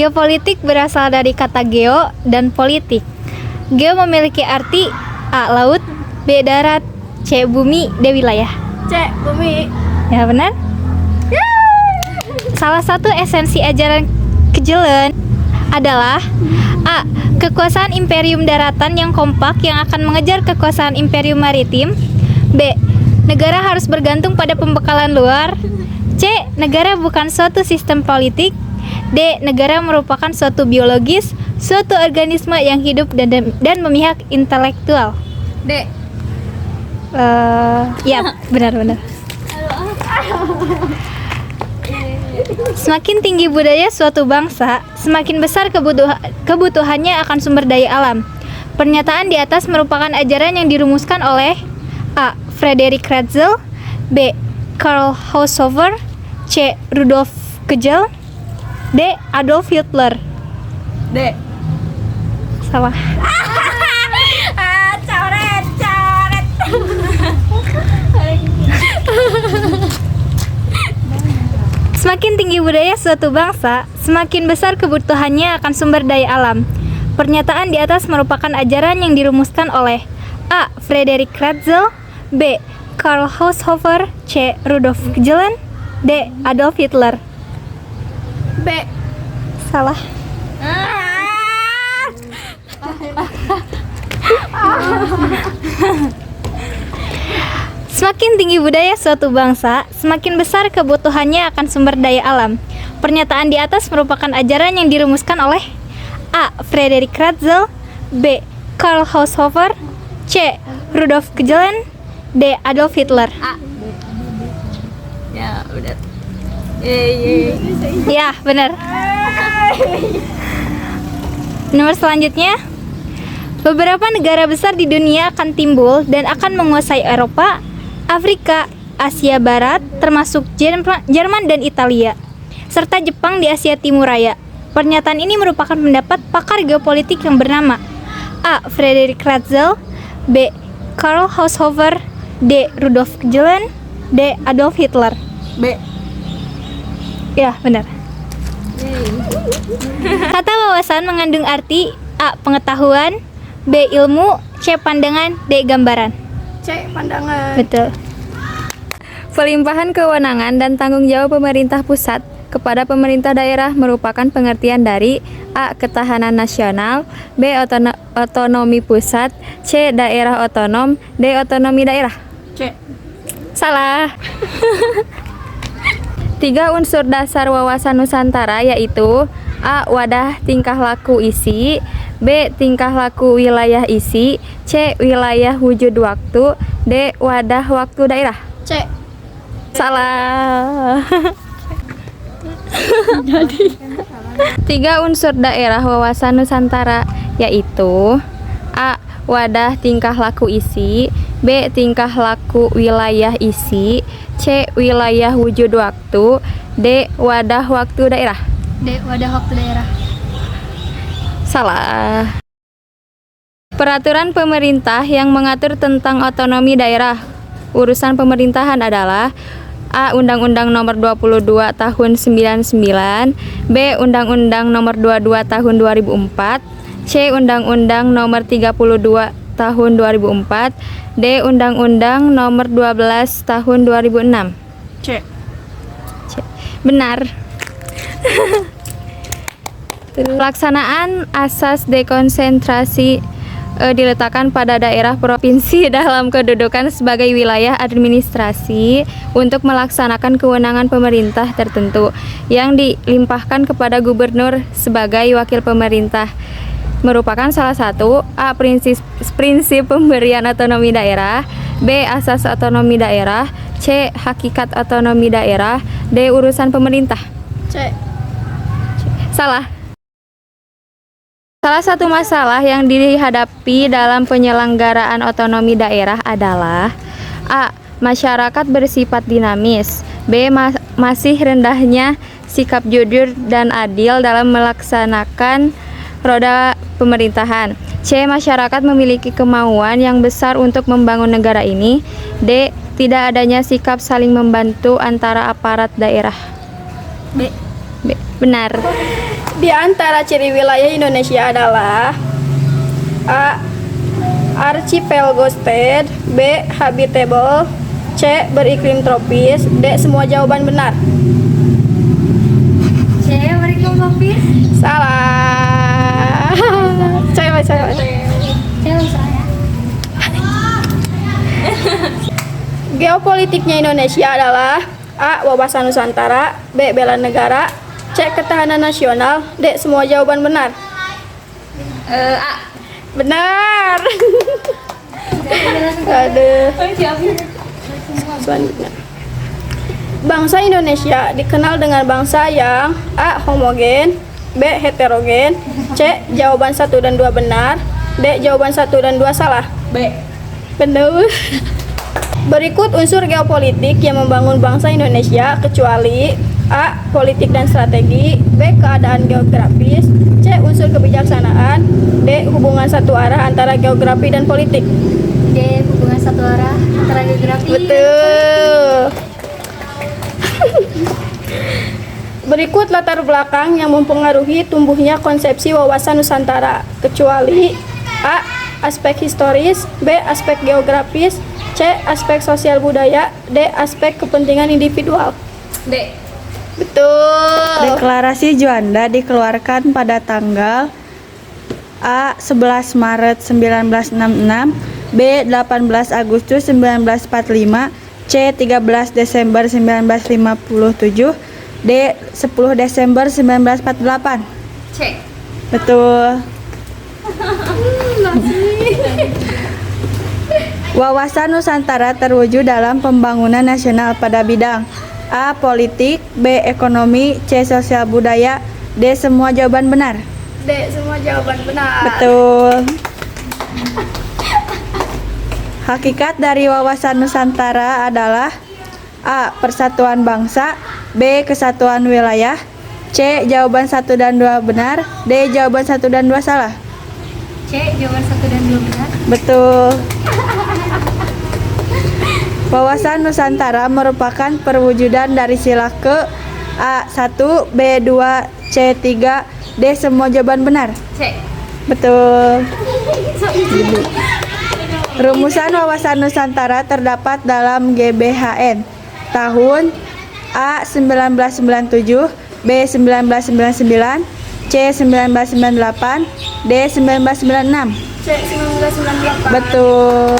Geopolitik berasal dari kata geo dan politik. Geo memiliki arti A. Laut, B. Darat, C. Bumi, D. Wilayah. C. Bumi. Ya benar. Salah satu esensi ajaran Kejelen adalah A. Kekuasaan imperium daratan yang kompak yang akan mengejar kekuasaan imperium maritim. B. Negara harus bergantung pada pembekalan luar. C. Negara bukan suatu sistem politik. D. Negara merupakan suatu biologis, suatu organisme yang hidup dan memihak intelektual. D. Ya, benar-benar. Semakin tinggi budaya suatu bangsa, semakin besar kebutuhannya akan sumber daya alam. Pernyataan di atas merupakan ajaran yang dirumuskan oleh A. Friedrich Ratzel, B. Karl Haushofer, C. Rudolf Kejel, D. Adolf Hitler. D. Salah. Coret. Semakin tinggi budaya suatu bangsa, semakin besar kebutuhannya akan sumber daya alam. Pernyataan di atas merupakan ajaran yang dirumuskan oleh A. Friedrich Ratzel, B. Karl Haushofer, C. Rudolf Kejelen, D. Adolf Hitler. B. Salah. Semakin tinggi budaya suatu bangsa, semakin besar kebutuhannya akan sumber daya alam. Pernyataan di atas merupakan ajaran yang dirumuskan oleh A. Friedrich Ratzel, B. Karl Haushofer, C. Rudolf Kejelen, D. Adolf Hitler. A. Ya, udah. Ya, benar. Nomor selanjutnya, beberapa negara besar di dunia akan timbul dan akan menguasai Eropa, Afrika, Asia Barat, termasuk Jerman dan Italia, serta Jepang di Asia Timur Raya. Pernyataan ini merupakan pendapat pakar geopolitik yang bernama A. Friedrich Ratzel, B. Karl Haushofer, D. Rudolf Kejelen, D. Adolf Hitler. B. Ya, benar. Kata wawasan mengandung arti A. Pengetahuan, B. Ilmu, C. Pandangan, D. Gambaran. C. Pandangan. Betul. Pelimpahan kewenangan dan tanggung jawab pemerintah pusat kepada pemerintah daerah merupakan pengertian dari A. Ketahanan nasional, B. Otonomi pusat, C. Daerah otonom, D. Otonomi daerah. C. Salah. 3 unsur dasar wawasan Nusantara yaitu A. Wadah tingkah laku isi, B. Tingkah laku wilayah isi, C. Wilayah wujud waktu, D. Wadah waktu daerah. C. Salah. 3 unsur daerah wawasan Nusantara yaitu A. Wadah tingkah laku isi, B. Tingkah laku wilayah isi, C. Wilayah wujud waktu, D. Wadah waktu daerah. D. Wadah waktu daerah. Salah. Peraturan pemerintah yang mengatur tentang otonomi daerah urusan pemerintahan adalah A. Undang-Undang Nomor 22 Tahun 99, B. Undang-Undang Nomor 22 Tahun 2004, C. Undang-Undang Nomor 32 Tahun 2004, D. Undang-Undang Nomor 12 Tahun 2006. C. Benar. Pelaksanaan asas dekonsentrasi diletakkan pada daerah provinsi dalam kedudukan sebagai wilayah administrasi untuk melaksanakan kewenangan pemerintah tertentu yang dilimpahkan kepada gubernur sebagai wakil pemerintah. Merupakan salah satu A. Prinsip pemberian otonomi daerah, B. Asas otonomi daerah, C. Hakikat otonomi daerah, D. Urusan pemerintah. C. Salah. Salah satu masalah yang dihadapi dalam penyelenggaraan otonomi daerah adalah A. Masyarakat bersifat dinamis, B. Masih rendahnya sikap jujur dan adil dalam melaksanakan roda pemerintahan, C. Masyarakat memiliki kemauan yang besar untuk membangun negara ini, D. Tidak adanya sikap saling membantu antara aparat daerah. B. Benar. Di antara ciri wilayah Indonesia adalah A. Archipelago state, B. Habitable, C. Beriklim tropis, D. Semua jawaban benar. C. Beriklim tropis. Salah. Saya. C. Saya. Geopolitiknya Indonesia adalah A. Wawasan Nusantara, B. Bela negara, C. Ketahanan nasional, D. Semua jawaban benar. A. Benar. Aduh. Selanjutnya. Bangsa Indonesia dikenal dengan bangsa yang A. Homogen, B. Heterogen, C. Jawaban 1 dan 2 benar, D. Jawaban 1 dan 2 salah. B. Benar. Berikut unsur geopolitik yang membangun bangsa Indonesia kecuali A. Politik dan strategi, B. Keadaan geografis, C. Unsur kebijaksanaan, D. Hubungan satu arah antara geografi dan politik. D. Hubungan satu arah antara geografi. Betul. Berikut latar belakang yang mempengaruhi tumbuhnya konsepsi wawasan Nusantara kecuali A. Aspek historis, B. Aspek geografis, C. Aspek sosial budaya, D. Aspek kepentingan individual. D. Betul. Deklarasi Juanda dikeluarkan pada tanggal A. 11 Maret 1966, B. 18 Agustus 1945, C. 13 Desember 1957, D. 10 Desember 1948. C. Betul. Wawasan Nusantara terwujud dalam pembangunan nasional pada bidang A. Politik, B. Ekonomi, C. Sosial budaya, D. Semua jawaban benar. D. Semua jawaban benar. Betul. Hakikat dari wawasan Nusantara adalah A. Persatuan bangsa, B. Kesatuan wilayah, C. Jawaban 1 dan 2 benar, D. Jawaban 1 dan 2 salah. C. Jawaban 1 dan 2 benar. Betul. Wawasan Nusantara merupakan perwujudan dari sila ke A. 1, B. 2, C. 3, D. Semua jawaban benar. C. Betul. Rumusan wawasan Nusantara terdapat dalam GBHN tahun A. 1997, B. 1999, C. 1998, D. 1996. C. 1998. Betul.